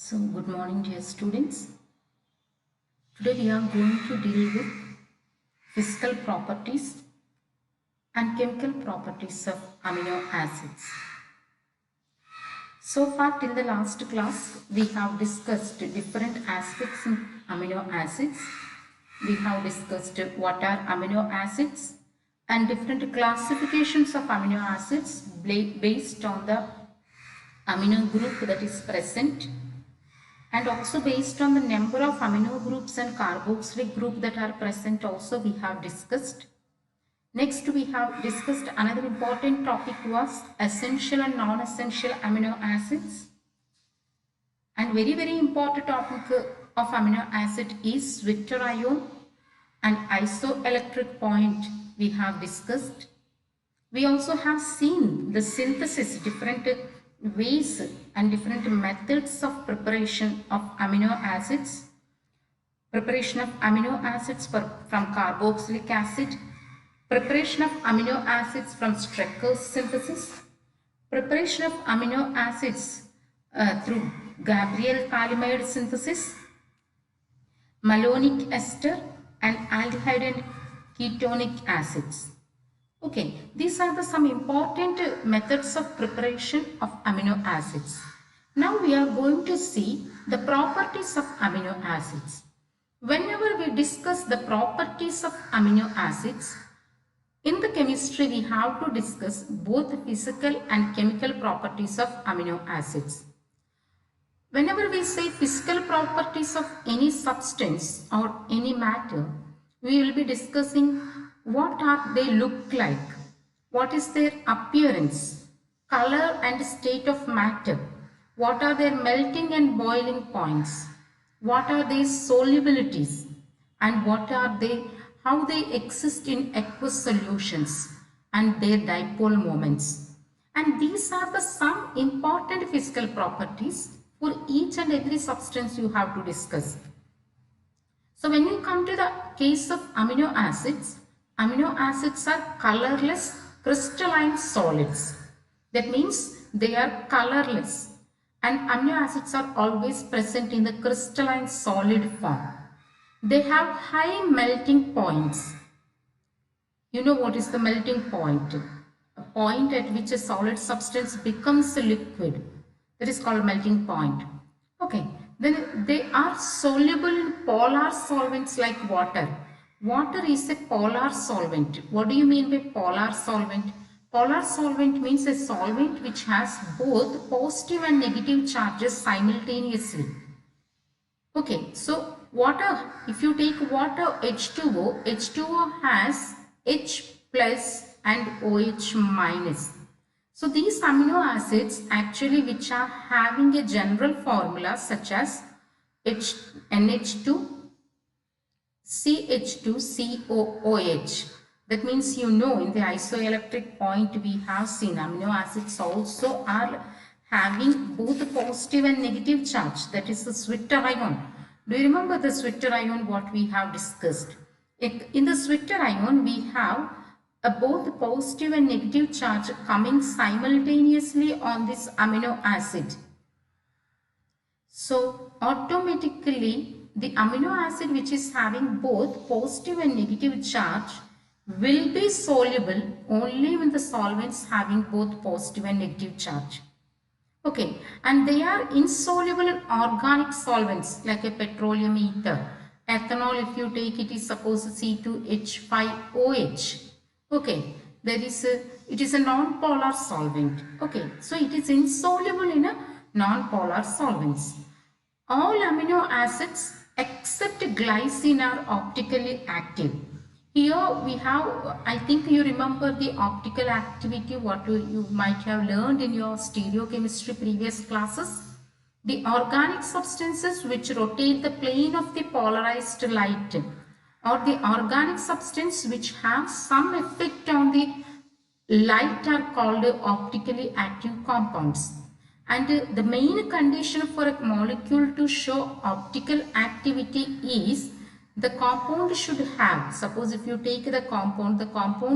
So, good morning, dear students. Today we are going to deal with physical properties and chemical properties of amino acids. So far, till the last class, we have discussed different aspects in amino acids. We have discussed what are amino acids and different classifications of amino acids based on the amino group that is present, and also based on the number of amino groups and carboxylic group that are present also we have discussed. Next we have discussed another important topic was essential and non-essential amino acids, and very important topic of amino acid is Zwitter ion and isoelectric point we have discussed. We also have seen the synthesis, different ways and different methods of preparation of amino acids. Preparation of amino acids from carboxylic acid, preparation of amino acids from Strecker's synthesis, preparation of amino acids through Gabriel-Calimide synthesis, malonic ester and aldehyde and ketonic acids. Okay, these are some important methods of preparation of amino acids. Now we are going to see the properties of amino acids. Whenever we discuss the properties of amino acids, in the chemistry we have to discuss both physical and chemical properties of amino acids. Whenever we say physical properties of any substance or any matter, we will be discussing what are they look like, what is their appearance, color and state of matter, what are their melting and boiling points, what are their solubilities, and what are they, how they exist in aqueous solutions and their dipole moments. And these are the some important physical properties for each and every substance you have to discuss. So when you come to the case of amino acids are colorless crystalline solids. That means they are colorless, and amino acids are always present in the crystalline solid form. They have high melting points. You know what is the melting point? A point at which a solid substance becomes a liquid. That is called melting point. Okay, then they are soluble in polar solvents like water. Water is a polar solvent. What do you mean by polar solvent? Polar solvent means a solvent which has both positive and negative charges simultaneously. Okay, so water, if you take water H2O, H2O has H plus and OH minus. So these amino acids actually which are having a general formula such as NH2, CH2, COOH. That means you know in the isoelectric point we have seen amino acids also are having both positive and negative charge. That is the Zwitter ion. Do you remember the Zwitter ion what we have discussed? In the Zwitter ion we have both positive and negative charge coming simultaneously on this amino acid. So automatically the amino acid which is having both positive and negative charge will be soluble only when the solvents having both positive and negative charge. Okay, and they are insoluble in organic solvents like a petroleum ether. Ethanol, if you take it, is suppose C2H5OH. Okay, it is a non-polar solvent. Okay, so it is insoluble in a non-polar solvents. All amino acids except glycine are optically active. Here we have, I think you remember the optical activity what you might have learned in your stereochemistry previous classes. The organic substances which rotate the plane of the polarized light, or the organic substance which have some effect on the light, are called optically active compounds. And the main condition for a molecule to show optical activity is the compound should have, suppose if you take the compound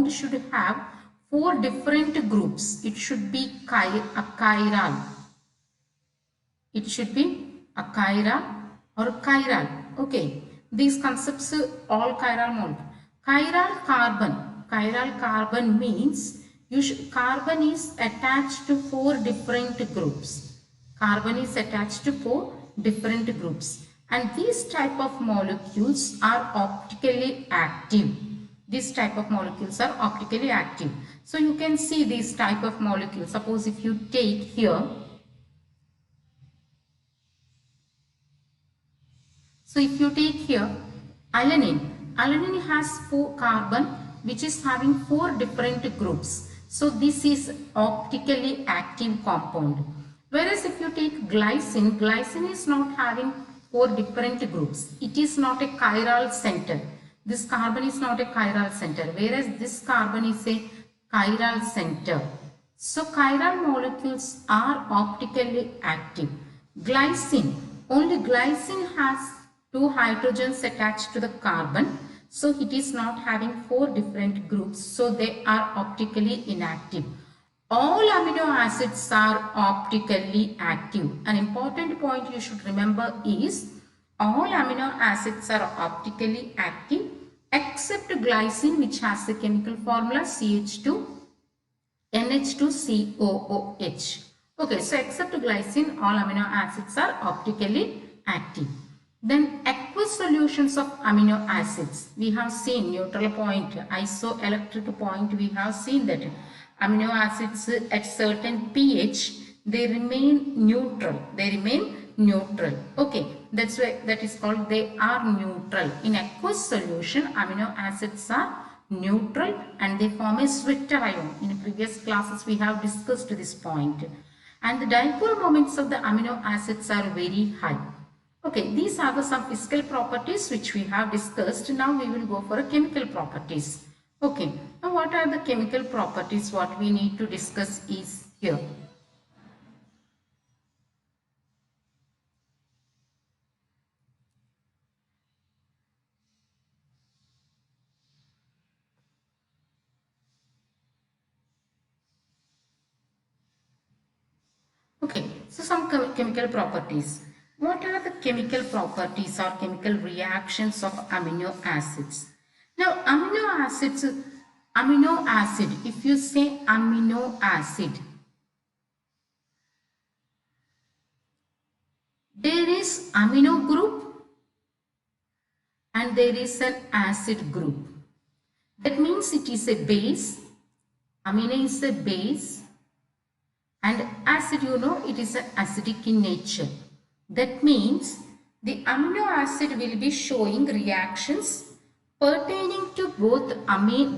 should have 4 different groups. It should be chiral. It should be a chiral or chiral. Okay, these concepts all chiral molecule. Chiral carbon means carbon is attached to four different groups. Carbon is attached to four different groups, and these type of molecules are optically active. These type of molecules are optically active. So you can see these type of molecules. Suppose if you take here, so if you take here alanine has four carbon which is having four different groups. So this is optically active compound. Whereas if you take glycine is not having four different groups. It is not a chiral center. This carbon is not a chiral center, whereas this carbon is a chiral center. So chiral molecules are optically active. Glycine, only glycine has two hydrogens attached to the carbon. So it is not having four different groups. So they are optically inactive. All amino acids are optically active. An important point you should remember is all amino acids are optically active except glycine, which has the chemical formula CH2 NH2COOH. Okay, so except glycine, all amino acids are optically active. Then aqueous solutions of amino acids. We have seen neutral point, isoelectric point. We have seen that amino acids at certain pH, they remain neutral. Okay, that's why that is called they are neutral. In aqueous solution, amino acids are neutral and they form a sweater ion. In previous classes we have discussed this point. And the dipole moments of the amino acids are very high. Okay, these are the some physical properties which we have discussed. Now we will go for chemical properties. Okay, now what are the chemical properties? What we need to discuss is here. Okay, so some chemical properties. What are the chemical properties or chemical reactions of amino acids? Now, amino acid, if you say amino acid, there is amino group and there is an acid group. That means it is a base. Amino is a base. And acid, you know, it is acidic in nature. That means the amino acid will be showing reactions pertaining to both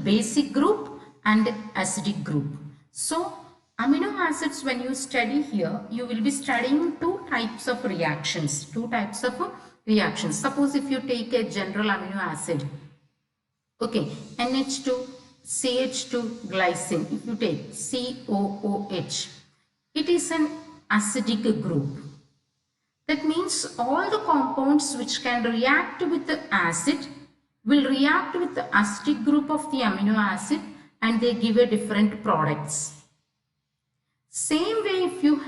basic group and acidic group. So, amino acids, when you study here, you will be studying two types of reactions. Suppose if you take a general amino acid, okay, NH2, CH2, glycine, if you take COOH, it is an acidic group. That means all the compounds which can react with the acid will react with the acidic group of the amino acid and they give a different products. Same way if you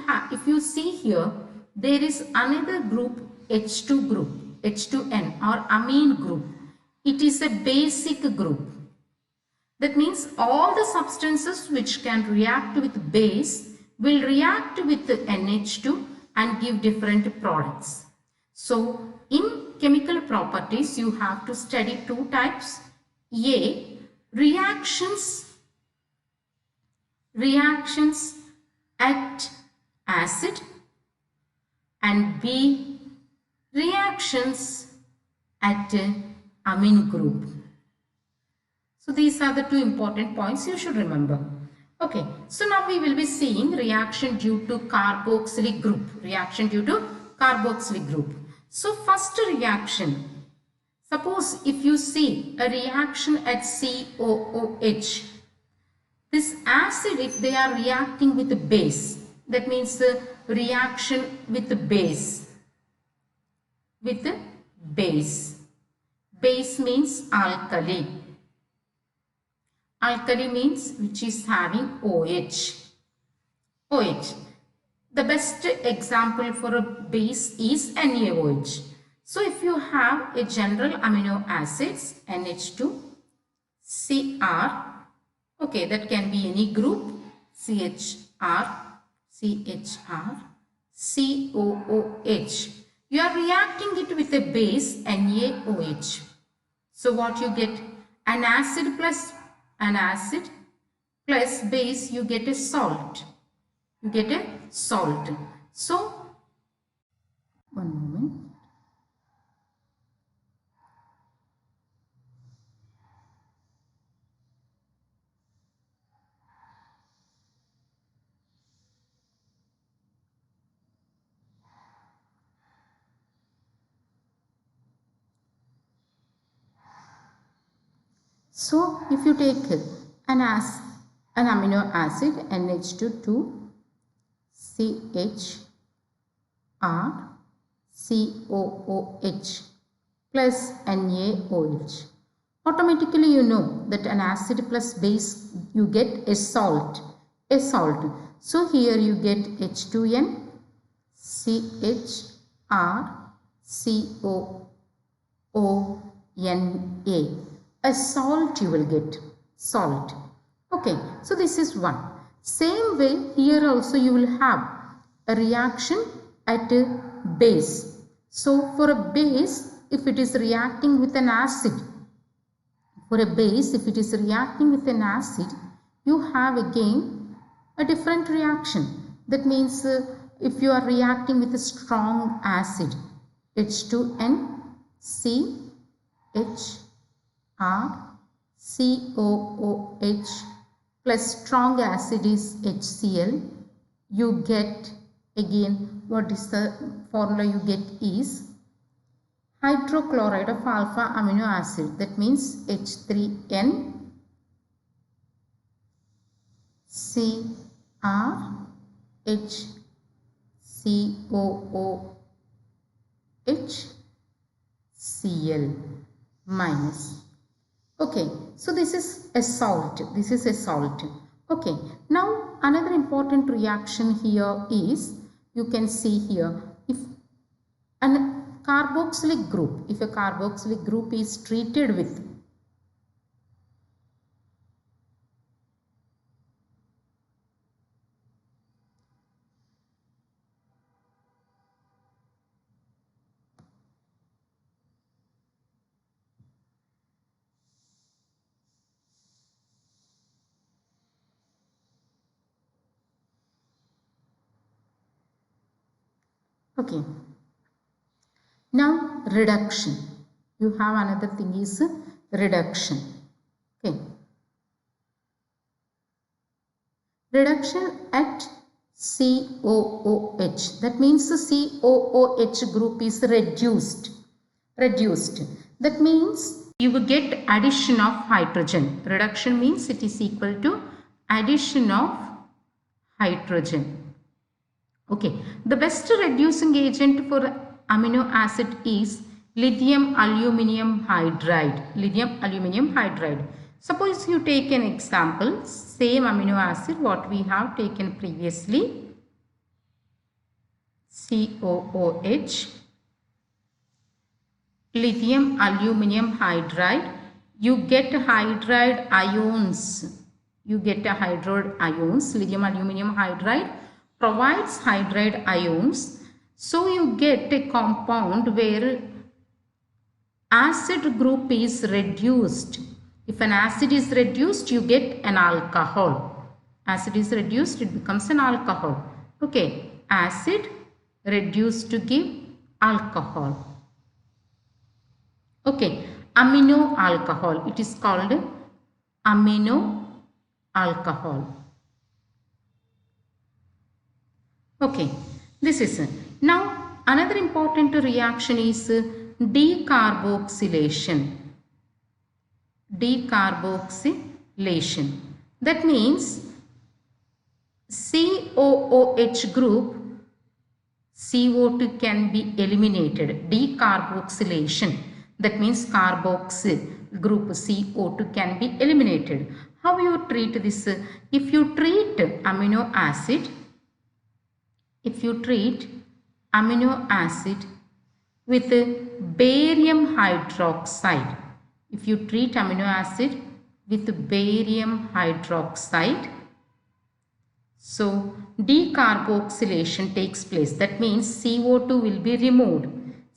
see here, there is another group, H2 group, H2N or amine group. It is a basic group. That means all the substances which can react with base will react with the NH2 and give different products. So, in chemical properties, you have to study two types. A, reactions at acid, and B, reactions at amine group. So, these are the two important points you should remember. Okay, so now we will be seeing reaction due to carboxylic group. So first reaction, suppose if you see a reaction at COOH, this acid, if they are reacting with the base, that means the reaction with the base. Base means alkali. Alkali means which is having OH. The best example for a base is NaOH. So if you have a general amino acids NH2, Cr, okay, that can be any group, CHR, CHR, COOH. You are reacting it with a base NaOH. So what you get? An acid plus base, you get a salt. You get a salt. So, one moment. So, if you take an amino acid NH2 to CHR COOH plus NaOH. Automatically you know that an acid plus base you get a salt. So here you get H2N CHR COONA. A salt you will get. Salt. Okay. So this is one. Same way here also you will have a reaction at a base. So for a base, if it is reacting with an acid, you have again a different reaction. That means if you are reacting with a strong acid, H2N CHR COOH plus strong acid is HCl, you get again, what is the formula you get is hydrochloride of alpha amino acid. That means H3N CrHCOOHCl minus. Okay, so this is a salt. Okay, now another important reaction here is, you can see here, if a carboxylic group is treated with okay. Now reduction. You have another thing is reduction. Okay. Reduction at COOH. That means the COOH group is reduced. That means you will get addition of hydrogen. Reduction means it is equal to addition of hydrogen. Okay, the best reducing agent for amino acid is lithium aluminium hydride. Suppose you take an example, same amino acid what we have taken previously, COOH, lithium aluminium hydride. You get hydride ions. Lithium aluminium hydride provides hydride ions. So you get a compound where acid group is reduced. If an acid is reduced, you get an alcohol. Acid is reduced, it becomes an alcohol. Okay, acid reduced to give alcohol. Okay, amino alcohol. It is called amino alcohol. Okay, this is it. Now another important reaction is decarboxylation. That means COOH group CO2 can be eliminated. Decarboxylation. That means carboxyl group CO2 can be eliminated. How you treat this? If you treat amino acid if you treat amino acid with barium hydroxide, if you treat amino acid with barium hydroxide, so decarboxylation takes place. That means CO2 will be removed.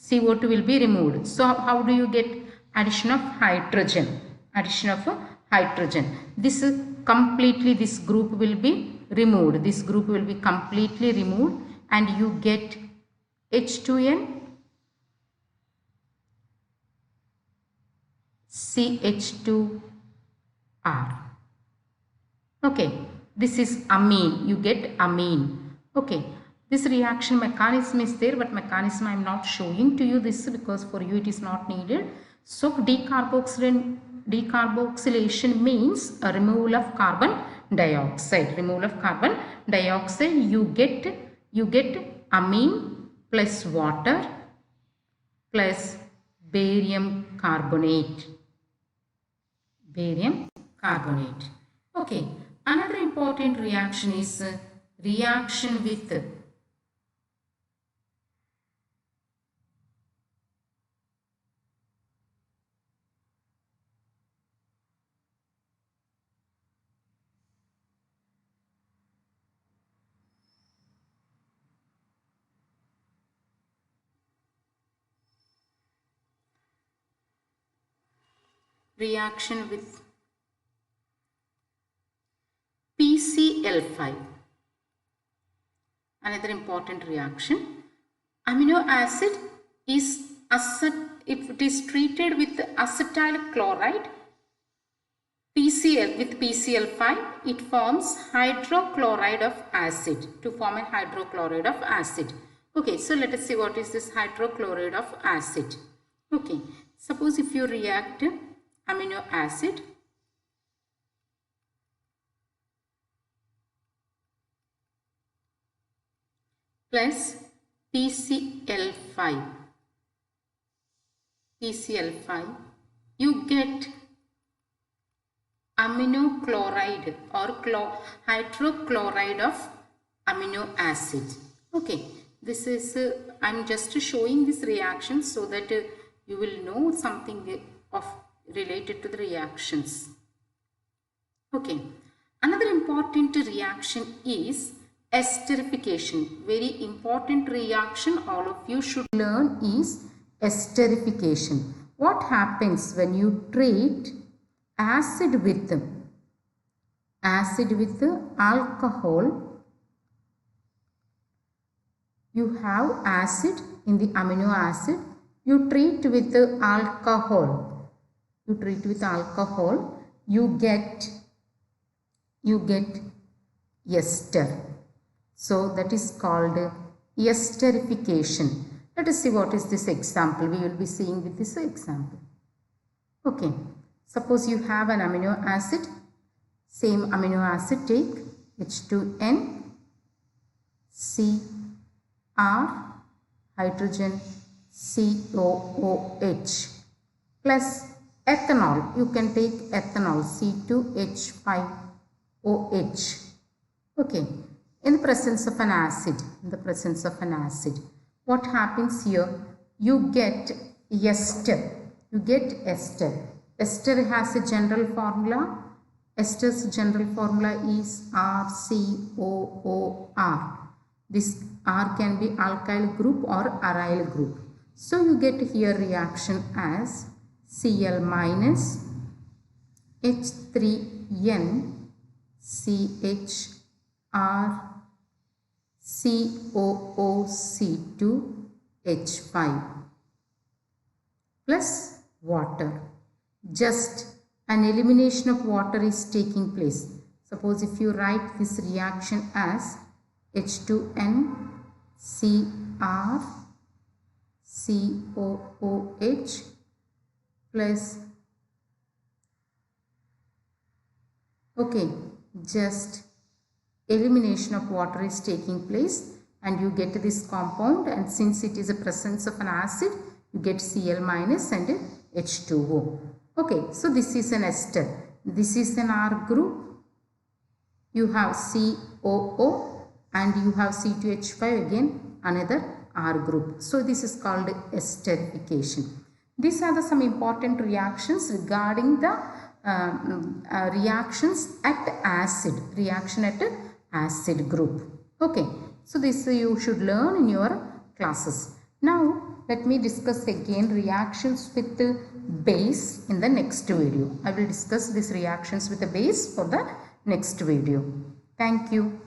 CO2 will be removed. So how do you get addition of hydrogen? Addition of hydrogen. This is completely, this group will be removed. This group will be completely removed and you get H2N CH2R. Okay, this is amine. You get amine. Okay, this reaction mechanism is there, but mechanism I am not showing to you this because for you it is not needed. So decarboxylation means a removal of carbon dioxide. Removal of carbon dioxide. You get amine plus water plus barium carbonate. Barium carbonate. Okay. Another important reaction is reaction with PCl5. Another important reaction. Amino acid is if it is treated with acetyl chloride, with PCl5, it forms hydrochloride of acid, to form a hydrochloride of acid. Okay, so let us see what is this hydrochloride of acid. Okay, suppose if you react amino acid plus PCl5, you get amino chloride or hydrochloride of amino acid. Okay, this is I'm just showing this reaction so that you will know something of related to the reactions. Okay, another important reaction is esterification. Very important reaction all of you should learn is esterification. What happens when you treat acid with alcohol? You have acid in the amino acid. You treat with alcohol. You treat with alcohol. You get ester. So that is called esterification. Let us see what is this example. We will be seeing with this example. Okay. Suppose you have an amino acid. Same amino acid, take H2N, Cr, hydrogen COOH plus ethanol. You can take ethanol C2H5OH. Okay. In the presence of an acid, what happens here? You get ester. Ester has a general formula. Ester's general formula is RCOOR. This R can be alkyl group or aryl group. So you get here reaction as Cl minus H3N CHR COOC2H5 plus water. Just an elimination of water is taking place. Suppose if you write this reaction as H2N Cr COOH plus, okay, just elimination of water is taking place and you get this compound, and since it is a presence of an acid, you get Cl minus and H2O. Okay, so this is an ester. This is an R group. You have COO, and you have C2H5 again another R group. So this is called esterification. These are some important reactions regarding the reactions at acid group. Okay, so this you should learn in your classes. Now let me discuss again reactions with the base in the next video. I will discuss these reactions with the base for the next video. Thank you.